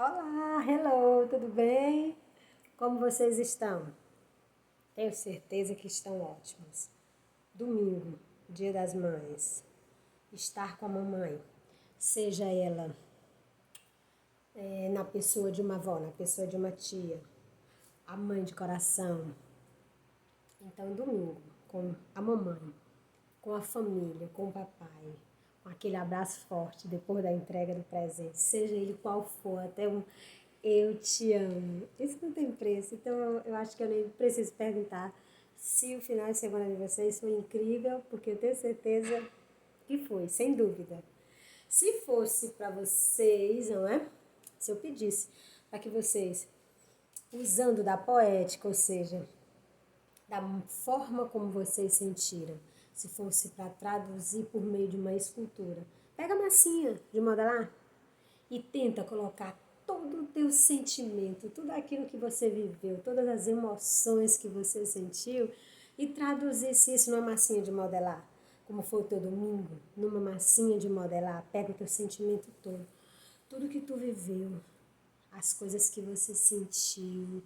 Olá, hello, tudo bem? Como vocês estão? Tenho certeza que estão ótimos. Domingo, Dia das Mães. Estar com a mamãe, seja ela na pessoa de uma avó, na pessoa de uma tia, a mãe de coração. Então, domingo, com a mamãe, com a família, com o papai, com aquele abraço forte depois da entrega do presente, seja ele qual for, até um eu te amo. Isso não tem preço, então eu acho que eu nem preciso perguntar se o final de semana de vocês foi incrível, porque eu tenho certeza que foi, sem dúvida. Se fosse para vocês, não é? Se eu pedisse para que vocês, usando da poética, ou seja, da forma como vocês sentiram, se fosse para traduzir por meio de uma escultura, pega a massinha de modelar e tenta colocar todo o teu sentimento, tudo aquilo que você viveu, todas as emoções que você sentiu e traduzisse isso numa massinha de modelar, como foi o teu domingo, numa massinha de modelar, pega o teu sentimento todo, tudo que tu viveu, as coisas que você sentiu,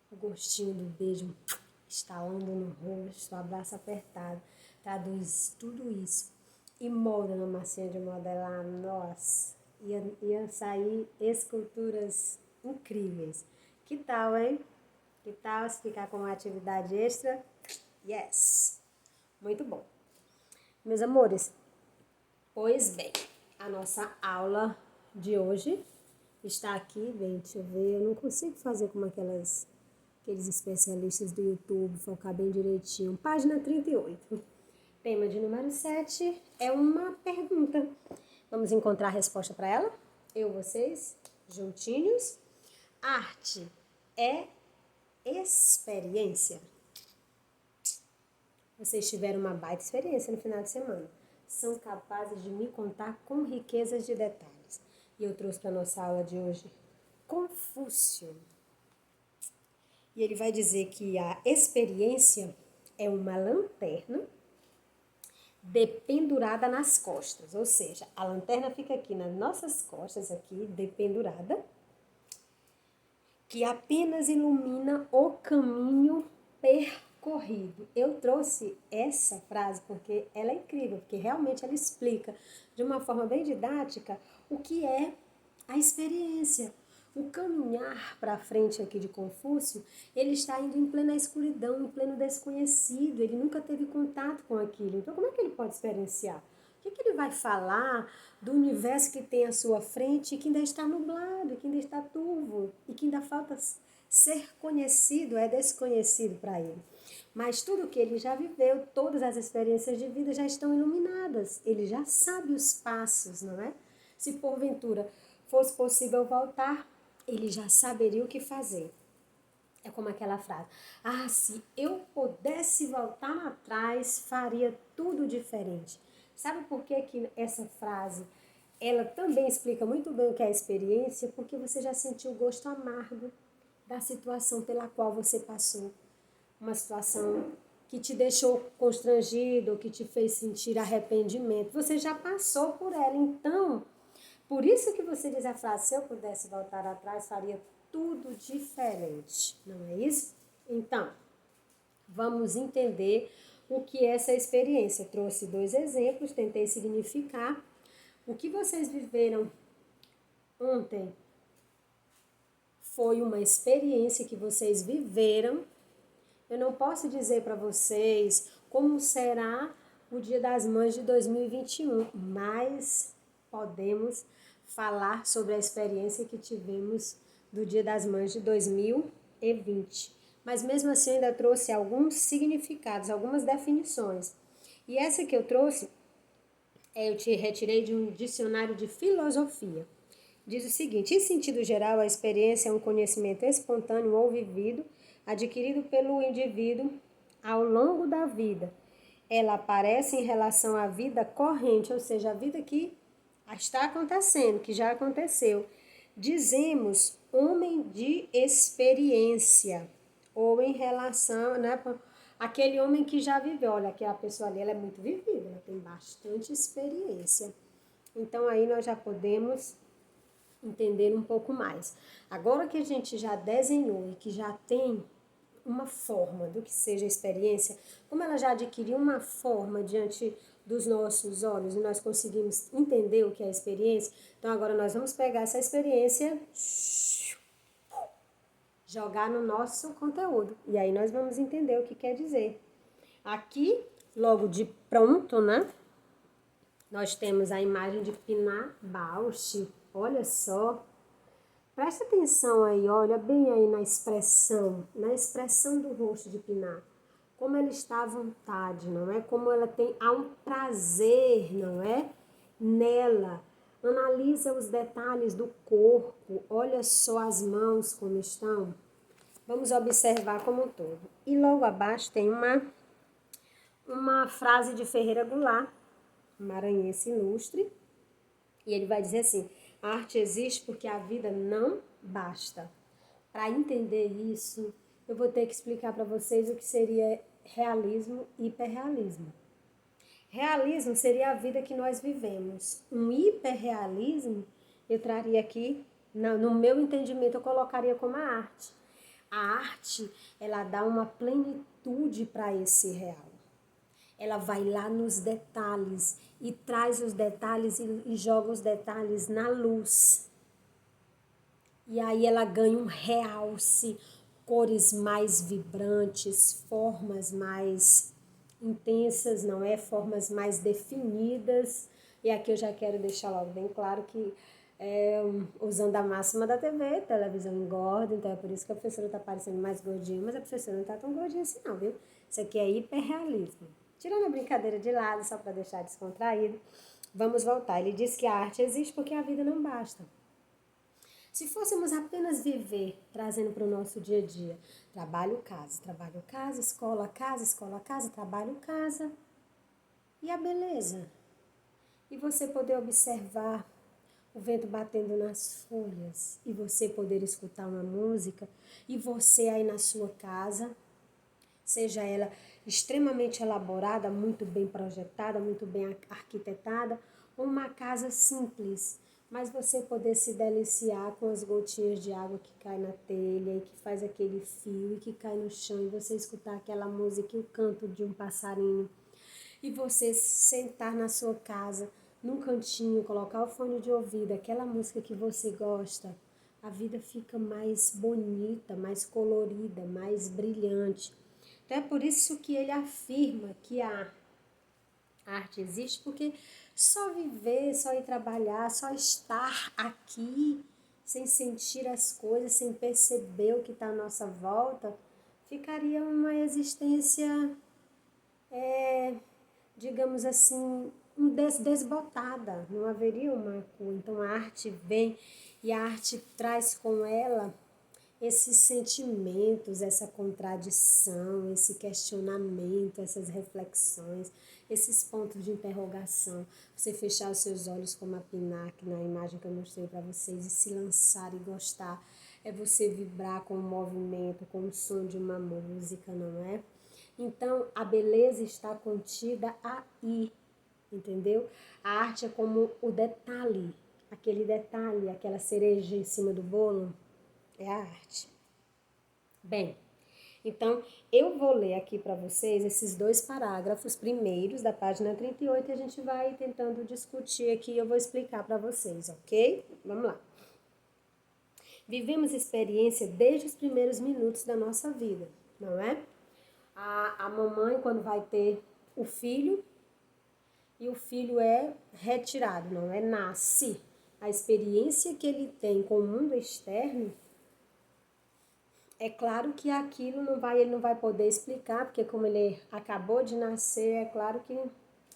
o gostinho do beijo estalando no rosto, o abraço apertado. Traduz tudo isso e molda na massinha de modelar. Nossa, ia sair esculturas incríveis. Que tal, hein? Que tal se ficar com uma atividade extra? Yes! Muito bom. Meus amores, pois bem, a nossa aula de hoje está aqui. Bem, deixa eu ver, eu não consigo fazer como aqueles especialistas do YouTube, focar bem direitinho. Página 38. Tema de número 7 é uma pergunta. Vamos encontrar a resposta para ela? Eu, vocês, juntinhos. Arte é experiência? Vocês tiveram uma baita experiência no final de semana. São capazes de me contar com riquezas de detalhes. E eu trouxe para a nossa aula de hoje Confúcio. E ele vai dizer que a experiência é uma lanterna dependurada nas costas, ou seja, a lanterna fica aqui nas nossas costas, aqui, dependurada, que apenas ilumina o caminho percorrido. Eu trouxe essa frase porque ela é incrível, porque realmente ela explica de uma forma bem didática o que é a experiência. O caminhar para frente aqui de Confúcio, ele está indo em plena escuridão, em pleno desconhecido, ele nunca teve contato com aquilo. Então, como é que ele pode experienciar? O que ele vai falar do universo que tem à sua frente e que ainda está nublado, que ainda está turvo e que ainda falta ser conhecido, é desconhecido para ele. Mas tudo que ele já viveu, todas as experiências de vida já estão iluminadas. Ele já sabe os passos, não é? Se porventura fosse possível voltar, ele já saberia o que fazer. É como aquela frase: ah, se eu pudesse voltar atrás, faria tudo diferente. Sabe por que essa frase, ela também explica muito bem o que é a experiência? Porque você já sentiu o gosto amargo da situação pela qual você passou. Uma situação que te deixou constrangido, ou que te fez sentir arrependimento. Você já passou por ela, então por isso que você diz a frase: se eu pudesse voltar atrás, faria tudo diferente. Não é isso? Então, vamos entender o que é essa experiência. Eu trouxe 2 exemplos, tentei significar. O que vocês viveram ontem foi uma experiência que vocês viveram. Eu não posso dizer para vocês como será o Dia das Mães de 2021, mas podemos falar sobre a experiência que tivemos do Dia das Mães de 2020. Mas mesmo assim ainda trouxe alguns significados, algumas definições. E essa que eu trouxe, eu te retirei de um dicionário de filosofia. Diz o seguinte: em sentido geral, a experiência é um conhecimento espontâneo ou vivido, adquirido pelo indivíduo ao longo da vida. Ela aparece em relação à vida corrente, ou seja, a vida que está acontecendo, que já aconteceu. Dizemos homem de experiência, ou em relação, né, aquele homem que já viveu. Olha, que a pessoa ali, ela é muito vivida, ela tem bastante experiência. Então aí nós já podemos entender um pouco mais. Agora que a gente já desenhou e que já tem uma forma do que seja a experiência, como ela já adquiriu uma forma diante dos nossos olhos e nós conseguimos entender o que é a experiência, então agora nós vamos pegar essa experiência, jogar no nosso conteúdo e aí nós vamos entender o que quer dizer. Aqui, logo de pronto, né? Nós temos a imagem de Pinar Bausch. Olha só. Presta atenção aí, olha bem aí na expressão do rosto de Pinar. Como ela está à vontade, não é? Como ela tem, há um prazer, não é? Nela. Analisa os detalhes do corpo. Olha só as mãos como estão. Vamos observar como um todo. E logo abaixo tem uma frase de Ferreira Goulart, maranhense ilustre, e ele vai dizer assim: a arte existe porque a vida não basta. Para entender isso, eu vou ter que explicar para vocês o que seria realismo e hiperrealismo. Realismo seria a vida que nós vivemos. Um hiperrealismo, eu traria aqui, no meu entendimento, eu colocaria como a arte. A arte, ela dá uma plenitude para esse real. Ela vai lá nos detalhes e traz os detalhes e joga os detalhes na luz. E aí ela ganha um realce, cores mais vibrantes, formas mais intensas, não é? Formas mais definidas. E aqui eu já quero deixar logo bem claro que usando a máxima da TV, televisão engorda, então é por isso que a professora está parecendo mais gordinha, mas a professora não está tão gordinha assim não, viu? Isso aqui é hiperrealismo. Tirando a brincadeira de lado, só para deixar descontraído, vamos voltar. Ele diz que a arte existe porque a vida não basta. Se fôssemos apenas viver, trazendo para o nosso dia a dia, trabalho, casa, escola, casa, trabalho, casa, e a beleza? E você poder observar o vento batendo nas folhas, e você poder escutar uma música, e você aí na sua casa, seja ela extremamente elaborada, muito bem projetada, muito bem arquitetada, ou uma casa simples, mas você poder se deliciar com as gotinhas de água que cai na telha e que faz aquele fio e que cai no chão e você escutar aquela música e o canto de um passarinho e você sentar na sua casa, num cantinho, colocar o fone de ouvido, aquela música que você gosta, a vida fica mais bonita, mais colorida, mais brilhante. Então é por isso que ele afirma que a arte existe, porque só viver, só ir trabalhar, só estar aqui, sem sentir as coisas, sem perceber o que está à nossa volta, ficaria uma existência, digamos assim, desbotada, não haveria uma cor. Então a arte vem e a arte traz com ela esses sentimentos, essa contradição, esse questionamento, essas reflexões, esses pontos de interrogação. Você fechar os seus olhos como a Pinac na imagem que eu mostrei para vocês e se lançar e gostar. É você vibrar com o movimento, com o som de uma música, não é? Então, a beleza está contida aí, entendeu? A arte é como o detalhe, aquele detalhe, aquela cereja em cima do bolo, é a arte. Bem, então eu vou ler aqui para vocês esses dois parágrafos primeiros da página 38 e a gente vai tentando discutir aqui e eu vou explicar para vocês, ok? Vamos lá. Vivemos experiência desde os primeiros minutos da nossa vida, não é? A mamãe, quando vai ter o filho, e o filho é retirado, não é? Nasce. A experiência que ele tem com o mundo externo, é claro que aquilo ele não vai poder explicar, porque como ele acabou de nascer, é claro que...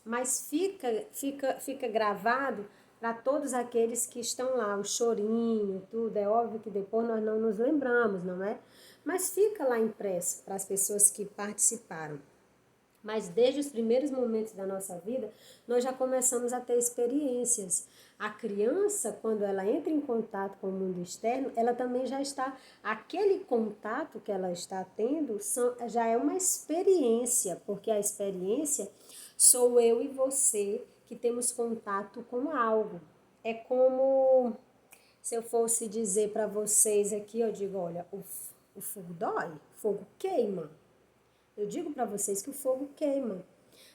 Mas fica gravado para todos aqueles que estão lá, o chorinho, tudo. É óbvio que depois nós não nos lembramos, não é? Mas fica lá impresso para as pessoas que participaram. Mas desde os primeiros momentos da nossa vida, nós já começamos a ter experiências. A criança, quando ela entra em contato com o mundo externo, ela também já está... Aquele contato que ela está tendo já é uma experiência, porque a experiência sou eu e você que temos contato com algo. É como Se eu fosse dizer para vocês aqui, eu digo, olha, o fogo dói, o fogo queima. Eu digo para vocês que o fogo queima.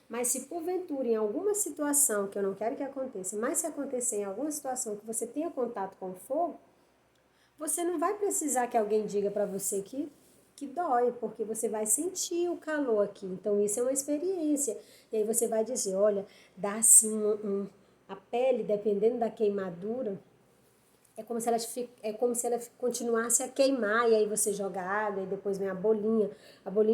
Mas se porventura em alguma situação, que eu não quero que aconteça, mas se acontecer em alguma situação que você tenha contato com o fogo, você não vai precisar que alguém diga para você que dói, porque você vai sentir o calor aqui. Então isso é uma experiência. E aí você vai dizer, olha, dá assim a pele, dependendo da queimadura, é como se ela continuasse a queimar, e aí você joga água, e depois vem a bolinha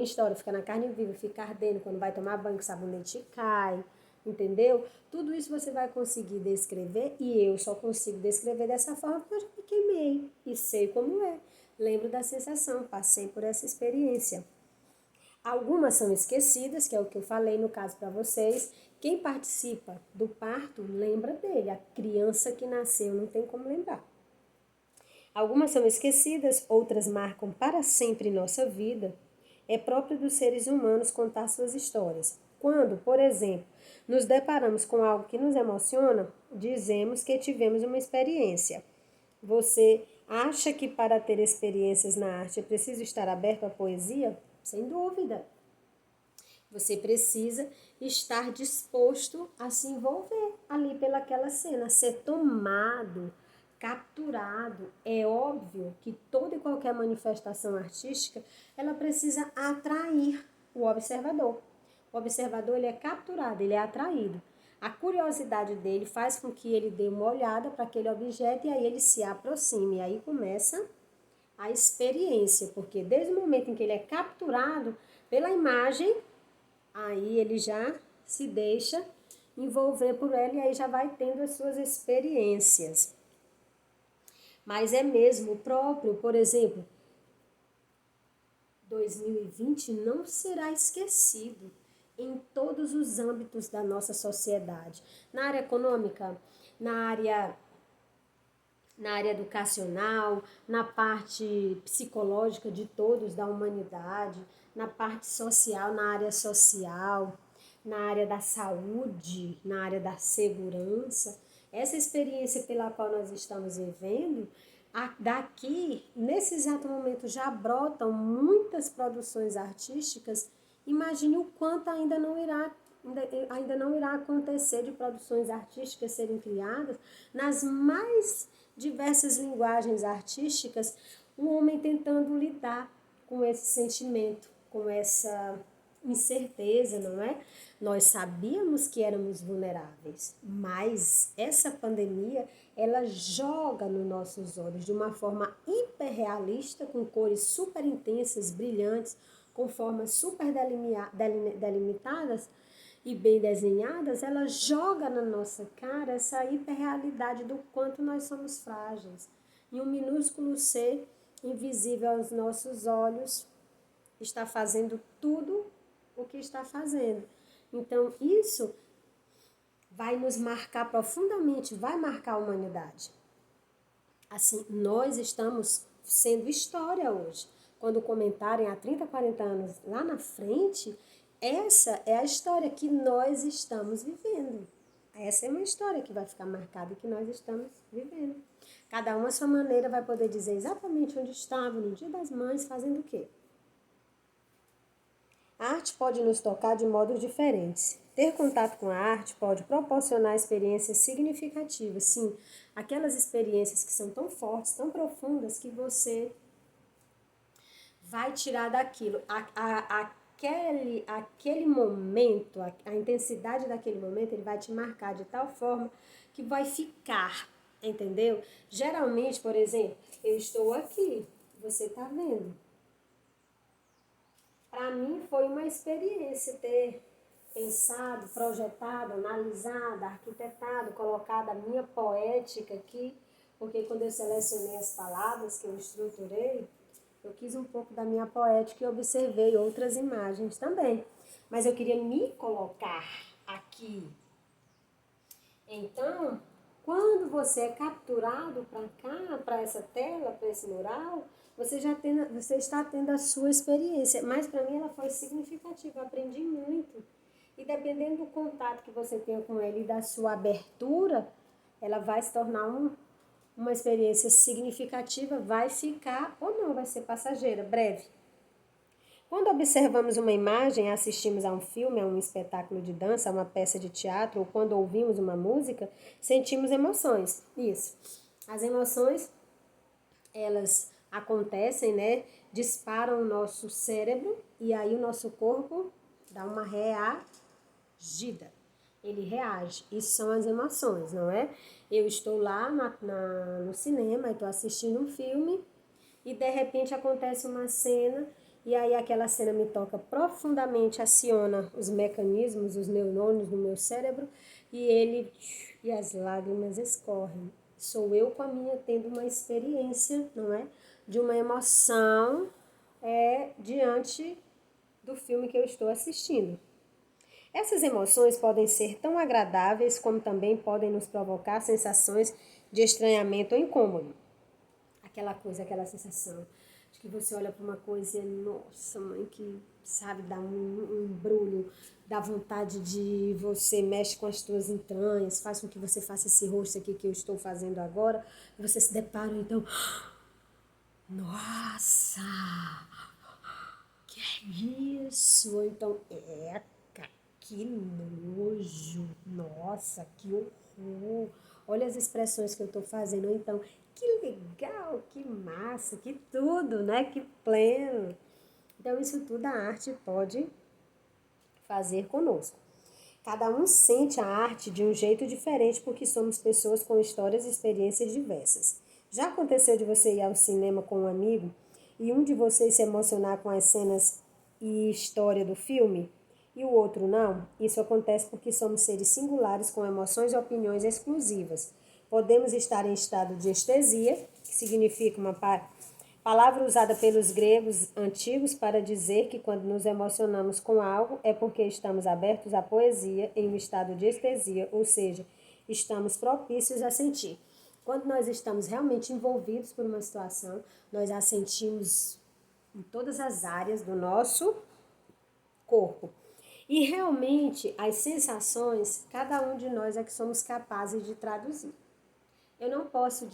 estoura, fica na carne viva, fica ardendo, quando vai tomar banho, o sabonete cai, entendeu? Tudo isso você vai conseguir descrever, e eu só consigo descrever dessa forma porque eu já me queimei, e sei como é. Lembro da sensação, passei por essa experiência. Algumas são esquecidas, que é o que eu falei no caso para vocês. Quem participa do parto lembra dele, a criança que nasceu não tem como lembrar. Algumas são esquecidas, outras marcam para sempre nossa vida. É próprio dos seres humanos contar suas histórias. Quando, por exemplo, nos deparamos com algo que nos emociona, dizemos que tivemos uma experiência. Você acha que para ter experiências na arte é preciso estar aberto à poesia? Sem dúvida. Você precisa estar disposto a se envolver ali pelaquela cena, ser tomado, capturado. É óbvio que toda e qualquer manifestação artística, ela precisa atrair o observador. O observador, ele é capturado, ele é atraído. A curiosidade dele faz com que ele dê uma olhada para aquele objeto e aí ele se aproxime. E aí começa a experiência, porque desde o momento em que ele é capturado pela imagem, aí ele já se deixa envolver por ela e aí já vai tendo as suas experiências. Mas é mesmo próprio, por exemplo, 2020 não será esquecido em todos os âmbitos da nossa sociedade. Na área econômica, na área educacional, na parte psicológica de todos, da humanidade, na parte social, na área social, na área da saúde, na área da segurança. Essa experiência pela qual nós estamos vivendo, daqui, nesse exato momento, já brotam muitas produções artísticas. Imagine o quanto ainda não irá acontecer de produções artísticas serem criadas nas mais diversas linguagens artísticas, o homem tentando lidar com esse sentimento, com essa incerteza, não é? Nós sabíamos que éramos vulneráveis, mas essa pandemia, ela joga nos nossos olhos de uma forma hiperrealista, com cores super intensas, brilhantes, com formas super delimitadas e bem desenhadas, ela joga na nossa cara essa hiperrealidade do quanto nós somos frágeis. E um minúsculo ser, invisível aos nossos olhos, está fazendo tudo o que está fazendo. Então, isso vai nos marcar profundamente, vai marcar a humanidade. Assim, nós estamos sendo história hoje. Quando comentarem há 30, 40 anos lá na frente, essa é a história que nós estamos vivendo. Essa é uma história que vai ficar marcada que nós estamos vivendo. Cada um à sua maneira vai poder dizer exatamente onde estava no Dia das Mães, fazendo o quê? A arte pode nos tocar de modos diferentes. Ter contato com a arte pode proporcionar experiências significativas, sim, aquelas experiências que são tão fortes, tão profundas, que você vai tirar daquilo. Aquele momento, a intensidade daquele momento, ele vai te marcar de tal forma que vai ficar, entendeu? Geralmente, por exemplo, eu estou aqui, você está vendo. Para mim foi uma experiência ter pensado, projetado, analisado, arquitetado, colocado a minha poética aqui, porque quando eu selecionei as palavras que eu estruturei, eu quis um pouco da minha poética e observei outras imagens também. Mas eu queria me colocar aqui. Então, quando você é capturado para cá, para essa tela, para esse mural, você está tendo a sua experiência. Mas para mim ela foi significativa, eu aprendi muito. E dependendo do contato que você tenha com ele e da sua abertura, ela vai se tornar uma experiência significativa vai ficar ou não, vai ser passageira, breve. Quando observamos uma imagem, assistimos a um filme, a um espetáculo de dança, a uma peça de teatro, ou quando ouvimos uma música, sentimos emoções. Isso. As emoções, elas acontecem, né? Disparam o nosso cérebro e aí o nosso corpo dá uma reagida. Ele reage. Isso são as emoções, não é? Eu estou lá no cinema, estou assistindo um filme e de repente acontece uma cena e aí aquela cena me toca profundamente, aciona os mecanismos, os neurônios do meu cérebro e as lágrimas escorrem. Sou eu com a minha tendo uma experiência, não é? De uma emoção diante do filme que eu estou assistindo. Essas emoções podem ser tão agradáveis como também podem nos provocar sensações de estranhamento ou incômodo. Aquela sensação de que você olha para uma coisa e, nossa, mãe, que sabe, dá um embrulho, dá vontade de você mexe com as suas entranhas, faz com que você faça esse rosto aqui que eu estou fazendo agora, e você se depara, então, nossa, que é isso? Ou então, que nojo, nossa, que horror, olha as expressões que eu estou fazendo, ou então, que legal, que massa, que tudo, né, que pleno. Então, isso tudo a arte pode fazer conosco. Cada um sente a arte de um jeito diferente porque somos pessoas com histórias e experiências diversas. Já aconteceu de você ir ao cinema com um amigo e um de vocês se emocionar com as cenas e história do filme e o outro não? Isso acontece porque somos seres singulares com emoções e opiniões exclusivas. Podemos estar em estado de estesia, que significa uma palavra usada pelos gregos antigos para dizer que quando nos emocionamos com algo é porque estamos abertos à poesia em um estado de estesia, ou seja, estamos propícios a sentir. Quando nós estamos realmente envolvidos por uma situação, nós a sentimos em todas as áreas do nosso corpo. E realmente as sensações, cada um de nós é que somos capazes de traduzir. Eu não posso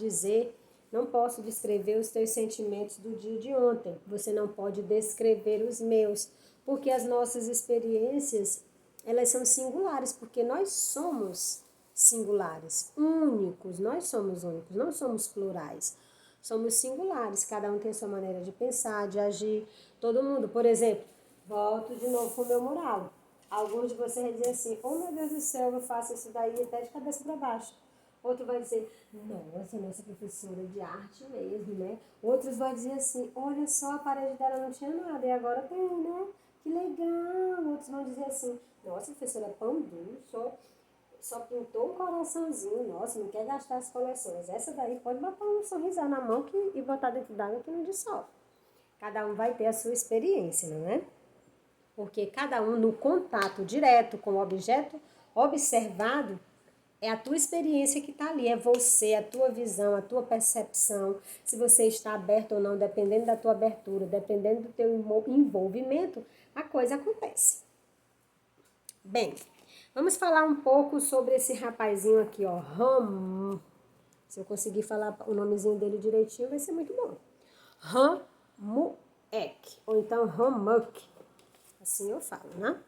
descrever os teus sentimentos do dia de ontem. Você não pode descrever os meus, porque as nossas experiências, elas são singulares, porque nós somos singulares, únicos, nós somos únicos, não somos plurais. Somos singulares, cada um tem a sua maneira de pensar, de agir. Todo mundo, por exemplo, volto de novo com o meu mural. Alguns de vocês vão dizer assim, oh meu Deus do céu, eu faço isso daí até de cabeça para baixo. Outro vai dizer, nossa professora de arte mesmo, né? Outros vão dizer assim, olha só, a parede dela não tinha nada e agora tem, né? Que legal. Outros vão dizer assim, nossa, professora, pão duro, só pintou um coraçãozinho, nossa, não quer gastar as coleções. Essa daí pode botar um sorrisal na mão e botar dentro d'água que não dissolve. Cada um vai ter a sua experiência, não é? Porque cada um no contato direto com o objeto observado, é a tua experiência que está ali, é você, a tua visão, a tua percepção, se você está aberto ou não, dependendo da tua abertura, dependendo do teu envolvimento, a coisa acontece. Bem, vamos falar um pouco sobre esse rapazinho aqui, ó, se eu conseguir falar o nomezinho dele direitinho, vai ser muito bom. Ramuek, ou então Ramuck, assim eu falo, né?